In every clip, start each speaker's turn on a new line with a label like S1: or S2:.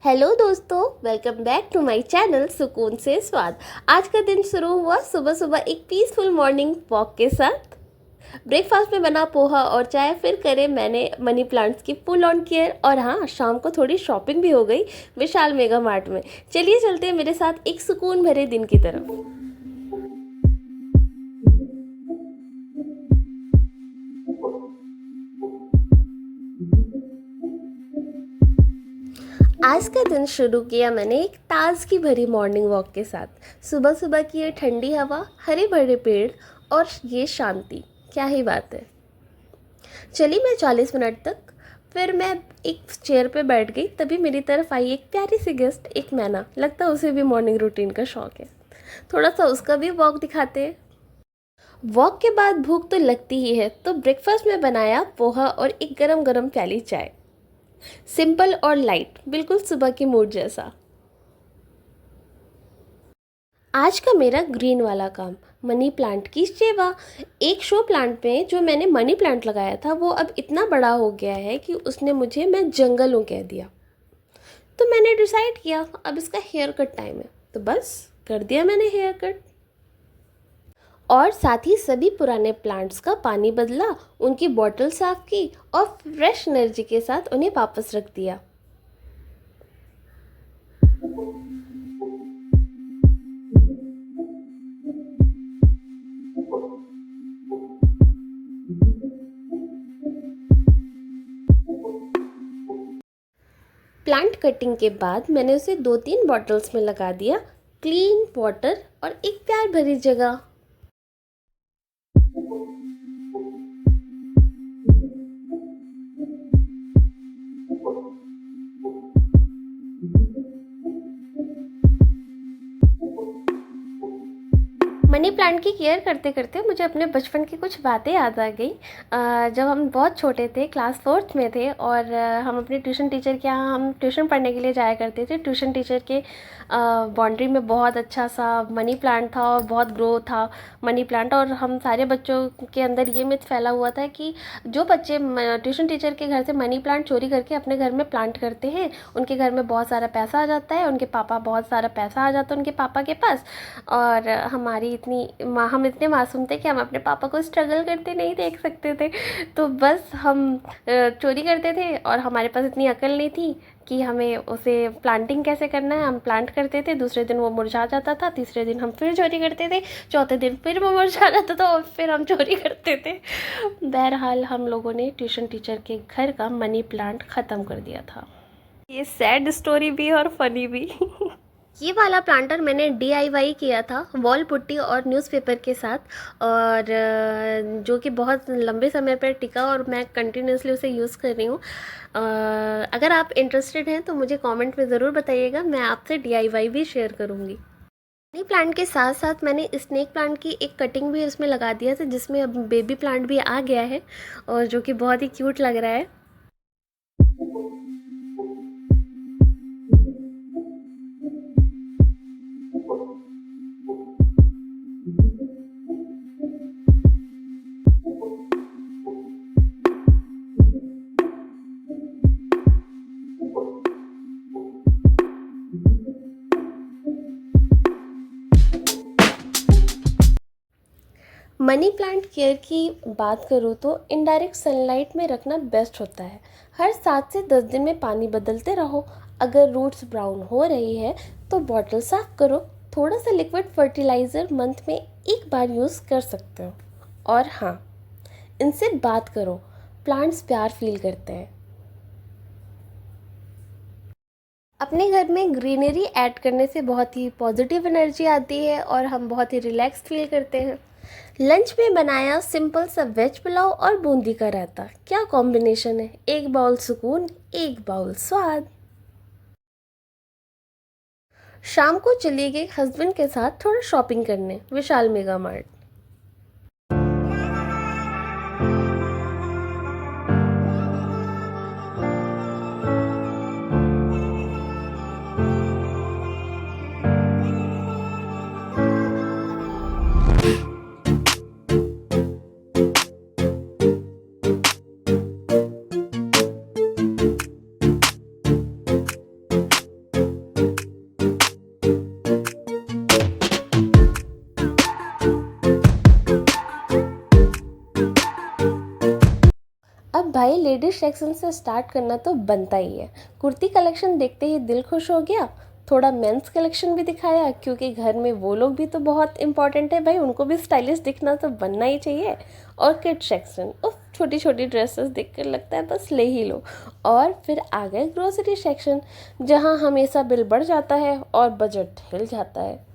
S1: Hello दोस्तों, welcome back to my channel सुकून से स्वाद। आज का दिन शुरू हुआ सुबह सुबह एक पीसफुल मॉर्निंग वॉक के साथ। ब्रेकफास्ट में बना पोहा और चाय, फिर करे मैंने मनी प्लांट्स की फुल ऑन केयर, और हाँ, शाम को थोड़ी शॉपिंग भी हो गई विशाल मेगा मार्ट में। चलिए चलते हैं मेरे साथ एक सुकून भरे दिन की तरफ। आज का दिन शुरू किया मैंने एक ताजगी भरी मॉर्निंग वॉक के साथ। सुबह सुबह की ये ठंडी हवा, हरे भरे पेड़ और ये शांति, क्या ही बात है। चली मैं 40 मिनट तक, फिर मैं एक चेयर पे बैठ गई। तभी मेरी तरफ आई एक प्यारी सी गेस्ट, एक मैना। लगता है उसे भी मॉर्निंग रूटीन का शौक है। थोड़ा सा उसका भी वॉक दिखाते हैं। वॉक के बाद भूख तो लगती ही है, तो ब्रेकफास्ट में बनाया पोहा और एक गरम गरम प्याली चाय। सिंपल और लाइट, बिल्कुल सुबह की मूड जैसा। आज का मेरा ग्रीन वाला काम, मनी प्लांट की सेवा। एक शो प्लांट में जो मैंने मनी प्लांट लगाया था, वो अब इतना बड़ा हो गया है कि उसने मुझे मैं जंगल हूँ कह दिया। तो मैंने डिसाइड किया अब इसका हेयर कट टाइम है, तो बस कर दिया मैंने हेयर कट। और साथ ही सभी पुराने प्लांट्स का पानी बदला, उनकी बॉटल साफ की और फ्रेश एनर्जी के साथ उन्हें वापस रख दिया। प्लांट कटिंग के बाद मैंने उसे 2-3 बॉटल्स में लगा दिया। क्लीन वाटर और एक प्यार भरी जगह। मनी प्लांट की केयर करते करते मुझे अपने बचपन की कुछ बातें याद आ गई। जब हम बहुत छोटे थे, क्लास 4th में थे, और हम अपने ट्यूशन टीचर के यहाँ हम ट्यूशन पढ़ने के लिए जाया करते थे। ट्यूशन टीचर के बाउंड्री में बहुत अच्छा सा मनी प्लांट था और बहुत ग्रो था मनी प्लांट। और हम सारे बच्चों के अंदर ये मिथ फैला हुआ था कि जो बच्चे ट्यूशन टीचर के घर से मनी प्लांट चोरी करके अपने घर में प्लांट करते हैं, उनके घर में बहुत सारा पैसा आ जाता है, उनके पापा बहुत सारा पैसा आ जाता है उनके पापा के पास। और हम इतने मासूम थे कि हम अपने पापा को स्ट्रगल करते नहीं देख सकते थे। तो बस हम चोरी करते थे, और हमारे पास इतनी अकल नहीं थी कि हमें उसे प्लांटिंग कैसे करना है। हम प्लांट करते थे, दूसरे दिन वो मुरझा जाता था, तीसरे दिन हम फिर चोरी करते थे, चौथे दिन फिर वो मुरझा जाता था और फिर हम चोरी करते थे। बहरहाल हम लोगों ने ट्यूशन टीचर के घर का मनी प्लांट ख़त्म कर दिया था। ये सैड स्टोरी भी और फनी भी। ये वाला प्लांटर मैंने DIY किया था, वॉल पुट्टी और न्यूज़पेपर के साथ, और जो कि बहुत लंबे समय पर टिका और मैं कंटिन्यूसली उसे यूज़ कर रही हूँ। अगर आप इंटरेस्टेड हैं तो मुझे कमेंट में ज़रूर बताइएगा, मैं आपसे DIY भी शेयर करूँगी। मनी प्लांट के साथ साथ मैंने स्नेक प्लांट की एक कटिंग भी उसमें लगा दिया था, जिसमें अब बेबी प्लांट भी आ गया है और जो कि बहुत ही क्यूट लग रहा है। मनी प्लांट केयर की बात करूँ तो इनडायरेक्ट सनलाइट में रखना बेस्ट होता है। हर 7 से 10 दिन में पानी बदलते रहो। अगर रूट्स ब्राउन हो रही है तो बॉटल साफ करो। थोड़ा सा लिक्विड फर्टिलाइज़र मंथ में एक बार यूज़ कर सकते हो। और हाँ, इनसे बात करो, प्लांट्स प्यार फील करते हैं। अपने घर में ग्रीनरी ऐड करने से बहुत ही पॉजिटिव एनर्जी आती है और हम बहुत ही रिलैक्स फील करते हैं। लंच में बनाया सिंपल सा वेज पुलाव और बूंदी का रायता। क्या कॉम्बिनेशन है! एक बाउल सुकून, एक बाउल स्वाद। शाम को चली गई हस्बैंड के साथ थोड़ा शॉपिंग करने विशाल मेगा मार्ट। लेडीज सेक्शन से स्टार्ट करना तो बनता ही है। कुर्ती कलेक्शन देखते ही दिल खुश हो गया। थोड़ा मेंस कलेक्शन भी दिखाया क्योंकि घर में वो लोग भी तो बहुत इंपॉर्टेंट है भाई, उनको भी स्टाइलिश दिखना तो बनना ही चाहिए। और किड सेक्शन, उफ छोटी छोटी ड्रेसेस देखकर लगता है बस ले ही लो। और फिर आ गए ग्रोसरी सेक्शन, जहाँ हमेशा बिल बढ़ जाता है और बजट हिल जाता है।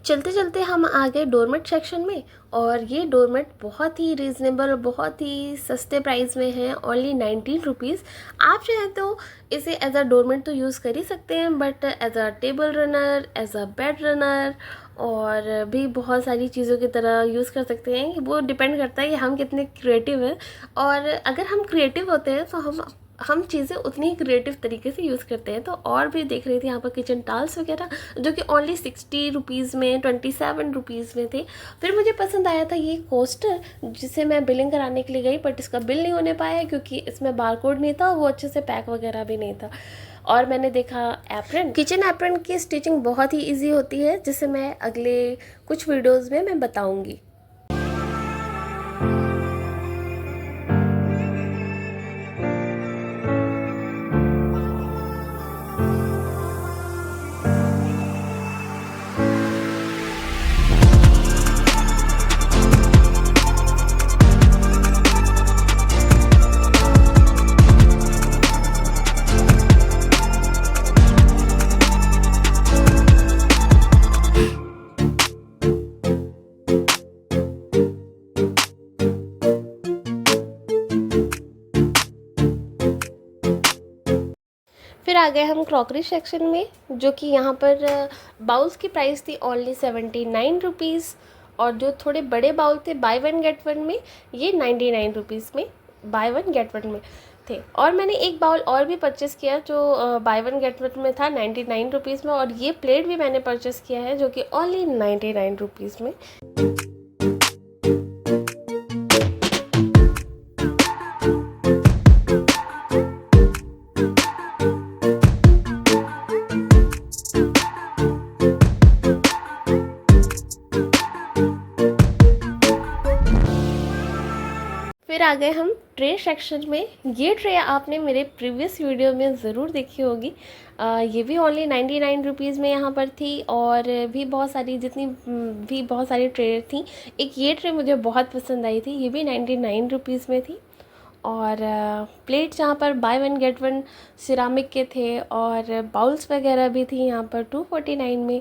S1: चलते चलते हम आ गए डोरमेट सेक्शन में, और ये डोरमेट बहुत ही रीज़नेबल और बहुत ही सस्ते प्राइस में है, ओनली 19 रुपीज़। आप चाहें तो इसे एज अ डोरमेट तो यूज़ कर ही सकते हैं, but as a table runner, as a bed runner और भी बहुत सारी चीज़ों की तरह यूज़ कर सकते हैं। वो डिपेंड करता है कि हम कितने क्रिएटिव हैं, और अगर हम क्रिएटिव होते हैं तो हम चीज़ें उतनी ही क्रिएटिव तरीके से यूज़ करते हैं। तो और भी देख रही थी यहाँ पर किचन टाल्स वगैरह, जो कि ओनली 60 रुपीज़ में, 27 रुपीज़ में थे। फिर मुझे पसंद आया था ये कोस्टर, जिसे मैं बिलिंग कराने के लिए गई, बट इसका बिल नहीं होने पाया क्योंकि इसमें बारकोड नहीं था, वो अच्छे से पैक वगैरह भी नहीं था। और मैंने देखा एप्रन, किचन एप्रन की स्टिचिंग बहुत ही ईजी होती है, जिसे मैं अगले कुछ वीडियोज़ में मैं बताऊँगी। फिर आ गए हम क्रॉकरी सेक्शन में, जो कि यहाँ पर बाउल्स की प्राइस थी ओनली 79 रुपीज़, और जो थोड़े बड़े बाउल थे बाय वन गेट वन में, ये 99 रुपीज़ में बाय वन गेट वन में थे। और मैंने एक बाउल और भी परचेज़ किया जो बाय वन गेट वन में था 99 रुपीज़ में, और ये प्लेट भी मैंने परचेज़ किया है जो कि ओनली 99 रुपीज़ में। फिर आ गए हम ट्रे सेक्शन में। ये ट्रे आपने मेरे प्रीवियस वीडियो में ज़रूर देखी होगी। ये भी ओनली 99 रुपीज़ में यहाँ पर थी, और भी बहुत सारी भी बहुत सारी ट्रे थी। एक ये ट्रे मुझे बहुत पसंद आई थी, ये भी 99 रुपीज़ में थी। और प्लेट जहाँ पर bye one get one ceramic के थे, और बाउल्स वगैरह भी थी यहाँ पर 249 में,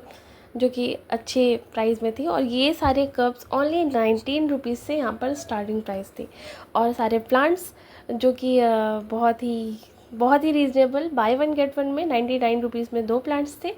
S1: जो कि अच्छे प्राइस में थी। और ये सारे कप्स ओनली 19 रुपीज़ से यहाँ पर स्टार्टिंग प्राइस थी। और सारे प्लांट्स जो कि बहुत ही reasonable, buy one get one में 99 रुपीज़ में 2 प्लांट्स थे।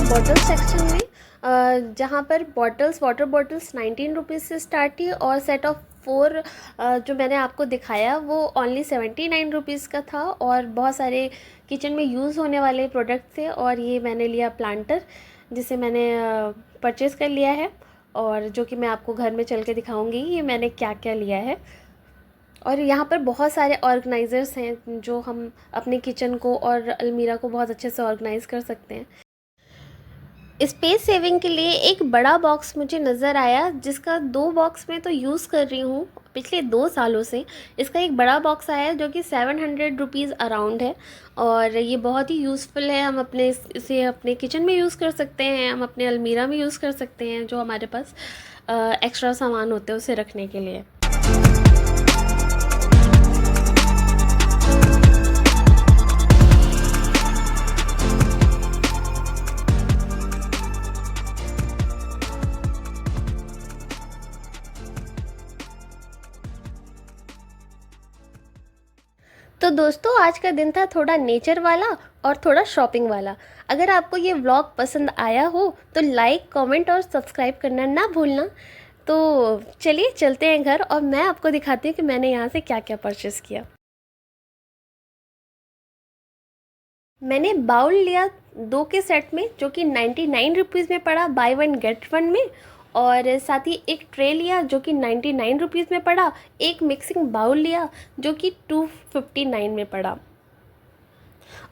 S1: बॉटल सेक्शन में, जहाँ पर वाटर बॉटल्स 19 रुपीज़ से स्टार्ट थी, और सेट ऑफ 4 जो मैंने आपको दिखाया वो ओनली 79 रुपीज़ का था। और बहुत सारे किचन में यूज़ होने वाले प्रोडक्ट थे। और ये मैंने लिया प्लांटर, जिसे मैंने परचेज़ कर लिया है, और जो कि मैं आपको घर में चल के दिखाऊंगी ये मैंने क्या क्या लिया है। और यहाँ पर बहुत सारे ऑर्गेनाइज़र्स हैं जो हम अपने किचन को और अलमीरा को बहुत अच्छे से ऑर्गेनाइज़ कर सकते हैं। स्पेस सेविंग के लिए एक बड़ा बॉक्स मुझे नज़र आया, जिसका 2 बॉक्स में तो यूज़ कर रही हूँ पिछले 2 सालों से। इसका एक बड़ा बॉक्स आया जो कि 700 रुपीज़ अराउंड है, और ये बहुत ही यूज़फुल है। हम इसे अपने किचन में यूज़ कर सकते हैं, हम अपने अलमीरा में यूज़ कर सकते हैं, जो हमारे पास एक्स्ट्रा सामान होते हैं उसे रखने के लिए। दोस्तों आज का दिन था थोड़ा नेचर वाला और थोड़ा शॉपिंग वाला। अगर आपको ये व्लॉग पसंद आया हो तो लाइक कमेंट और सब्सक्राइब करना ना भूलना। तो चलिए चलते हैं घर और मैं आपको दिखाती हूँ कि मैंने यहाँ से क्या क्या परचेज़ किया। मैंने बाउल लिया 2 के सेट में, जो कि 99 रुपीज़ में पड़ा बाय वन गेट वन में। और साथ ही एक ट्रे लिया जो कि 99 रुपीज़ में पड़ा। एक मिक्सिंग बाउल लिया जो कि 259 में पड़ा।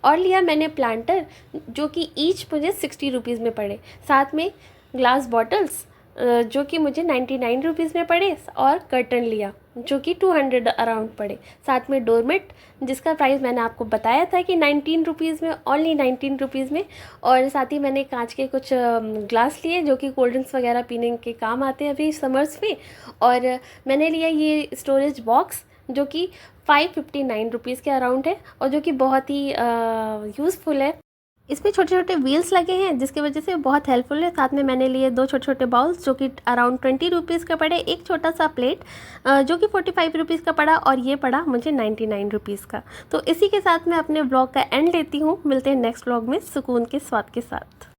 S1: और लिया मैंने प्लांटर जो कि ईच मुझे 60 रुपीज़ में पड़े। साथ में ग्लास बॉटल्स जो कि मुझे 99 रुपीज़ में पड़े। और कर्टन लिया जो कि 200 अराउंड पड़े। साथ में डोरमेट जिसका प्राइस मैंने आपको बताया था कि 19 रुपीज़ में, ओनली 19 रुपीज़ में। और साथ ही मैंने कांच के कुछ ग्लास लिए जो कि कोल्ड ड्रिंक्स वगैरह पीने के काम आते हैं अभी समर्स में। और मैंने लिया ये स्टोरेज बॉक्स जो कि 559 रुपीज़ के अराउंड है और जो कि बहुत ही यूज़फुल है। इसमें छोटे छोटे व्हील्स लगे हैं जिसकी वजह से बहुत हेल्पफुल है। साथ में मैंने लिए 2 छोटे छोटे बाउल्स जो कि अराउंड 20 रुपीज़ का पड़े। एक छोटा सा प्लेट जो कि 45 रुपीज़ का पड़ा और ये पड़ा मुझे 99 रुपीज़ का। तो इसी के साथ मैं अपने ब्लॉग का एंड लेती हूँ। मिलते हैं नेक्स्ट ब्लॉग में सुकून के स्वाद के साथ।